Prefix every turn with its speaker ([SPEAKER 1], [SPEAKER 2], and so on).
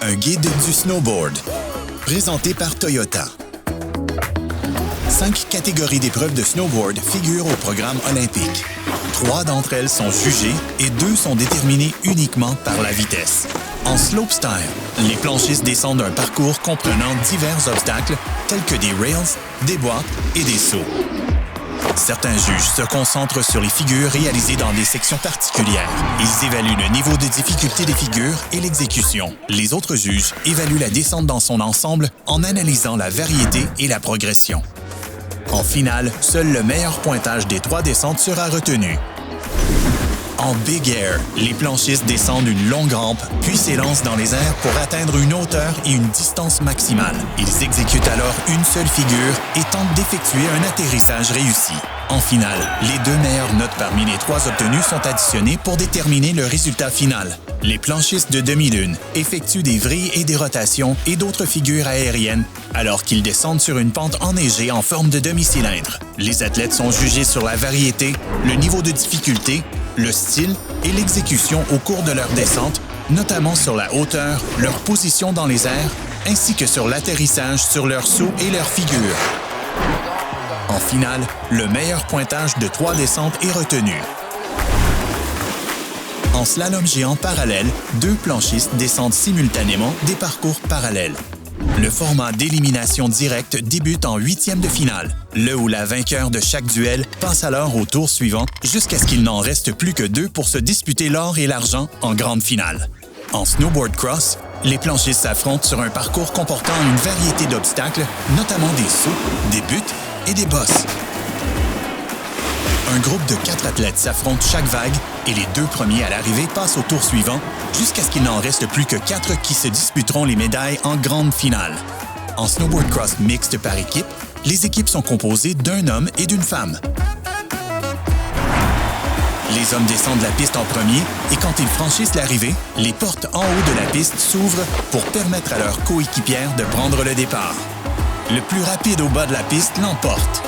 [SPEAKER 1] un guide du snowboard. Présenté par Toyota. 5 catégories d'épreuves de snowboard figurent au programme olympique. 3 d'entre elles sont jugées et 2 sont déterminées uniquement par la vitesse. En slopestyle, les planchistes descendent un parcours comprenant divers obstacles tels que des rails, des boîtes et des sauts. Certains juges se concentrent sur les figures réalisées dans des sections particulières. Ils évaluent le niveau de difficulté des figures et l'exécution. Les autres juges évaluent la descente dans son ensemble en analysant la variété et la progression. En finale, seul le meilleur pointage des 3 descentes sera retenu. En Big Air, les planchistes descendent une longue rampe, puis s'élancent dans les airs pour atteindre une hauteur et une distance maximale. Ils exécutent alors une seule figure et tentent d'effectuer un atterrissage réussi. En finale, les 2 meilleures notes parmi les 3 obtenues sont additionnées pour déterminer le résultat final. Les planchistes de demi-lune effectuent des vrilles et des rotations et d'autres figures aériennes alors qu'ils descendent sur une pente enneigée en forme de demi-cylindre. Les athlètes sont jugés sur la variété, le niveau de difficulté, le style et l'exécution au cours de leur descente, notamment sur la hauteur, leur position dans les airs, ainsi que sur l'atterrissage sur leurs sauts et leurs figures. En finale, le meilleur pointage de 3 descentes est retenu. En slalom géant parallèle, 2 planchistes descendent simultanément des parcours parallèles. Le format d'élimination directe débute en 8e de finale, le ou la vainqueur de chaque duel passe alors au tour suivant jusqu'à ce qu'il n'en reste plus que 2 pour se disputer l'or et l'argent en grande finale. En snowboard cross, les planchistes s'affrontent sur un parcours comportant une variété d'obstacles, notamment des sauts, des buts et des bosses. Un groupe de 4 athlètes s'affrontent chaque vague et les 2 premiers à l'arrivée passent au tour suivant jusqu'à ce qu'il n'en reste plus que 4 qui se disputeront les médailles en grande finale. En snowboard cross mixte par équipe, les équipes sont composées d'un homme et d'une femme. Les hommes descendent la piste en premier et quand ils franchissent l'arrivée, les portes en haut de la piste s'ouvrent pour permettre à leurs coéquipières de prendre le départ. Le plus rapide au bas de la piste l'emporte.